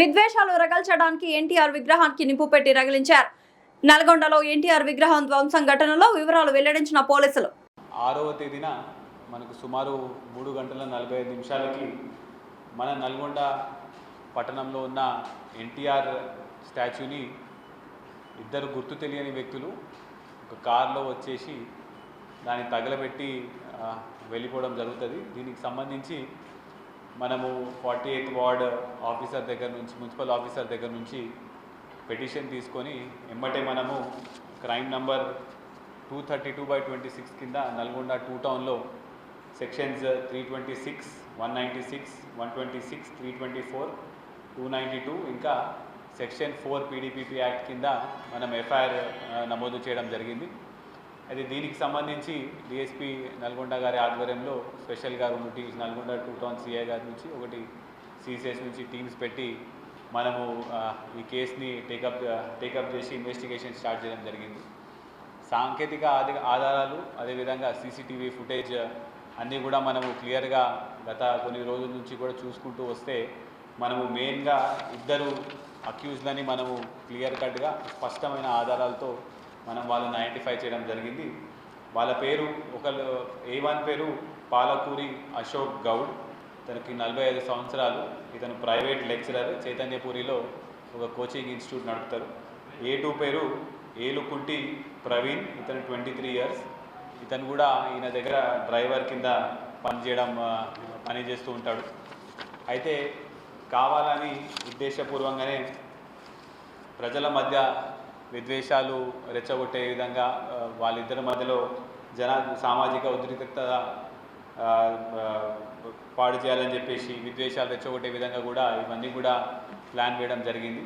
విద్వేషాలు రగల్చడానికి ఎన్టీఆర్ విగ్రహానికి నిప్పు పెట్టి రగిలించారు. నల్గొండలో ఎన్టీఆర్ విగ్రహం ధ్వంసం ఘటనలో వివరాలు వెల్లడించిన పోలీసులు 6వ తేదీన మనకు సుమారు 3 గంటల 45 నిమిషాలకి మన నల్గొండ పట్టణంలో ఉన్న ఎన్టీఆర్ స్టాచ్యూని ఇద్దరు గుర్తు తెలియని వ్యక్తులు ఒక కార్లో వచ్చేసి దాన్ని తగలబెట్టి వెళ్ళిపోవడం జరుగుతుంది. దీనికి సంబంధించి మనము 48th వార్డ్ ఆఫీసర్ దగ్గర నుంచి, మున్సిపల్ ఆఫీసర్ దగ్గర నుంచి పిటిషన్ తీసుకొని ఎమ్మటే మనము క్రైమ్ నంబర్ 232/26 కింద నల్గొండ 2 టౌన్లో సెక్షన్స్ 326, 196, 126, 324, 292 ఇంకా సెక్షన్ 4 పీడీపీపీ యాక్ట్ కింద మనం ఎఫ్ఐఆర్ నమోదు చేయడం జరిగింది. అయితే దీనికి సంబంధించి డిఎస్పీ నల్గొండ గారి ఆధ్వర్యంలో స్పెషల్గా 2 నల్గొండ 2 టౌన్ సిఐ గారి నుంచి, ఒకటి సిసిఎస్ నుంచి టీమ్స్ పెట్టి మనము ఈ కేసుని టేకప్ చేసి ఇన్వెస్టిగేషన్ స్టార్ట్ చేయడం జరిగింది. సాంకేతిక ఆధారాలు అదేవిధంగా సీసీటీవీ ఫుటేజ్ అన్నీ కూడా మనము క్లియర్గా గత కొన్ని రోజుల నుంచి కూడా చూసుకుంటూ వస్తే మనము మెయిన్గా ఇద్దరు అక్యూజ్లని మనము క్లియర్ కట్గా స్పష్టమైన ఆధారాలతో మనం వాళ్ళని ఐడెంటిఫై చేయడం జరిగింది. వాళ్ళ పేరు ఒకళ్ళు A1 పేరు పాలకూరి అశోక్ గౌడ్, తనకి 45 సంవత్సరాలు. ఇతను ప్రైవేట్ లెక్చరర్, చైతన్యపూరిలో ఒక కోచింగ్ ఇన్స్టిట్యూట్ నడుపుతారు. A2 పేరు ఏలుకుంటి ప్రవీణ్, ఇతను 23 ఇయర్స్. ఇతను కూడా ఈయన దగ్గర డ్రైవర్ కింద పని చేస్తూ ఉంటాడు. అయితే కావాలని ఉద్దేశపూర్వంగానే ప్రజల మధ్య విద్వేషాలు రెచ్చగొట్టే విధంగా వాళ్ళిద్దరి మధ్యలో సామాజిక ఉద్రిక్తత పాడు చేయాలని చెప్పేసి విద్వేషాలు రెచ్చగొట్టే విధంగా కూడా ఇవన్నీ కూడా ప్లాన్ వేయడం జరిగింది.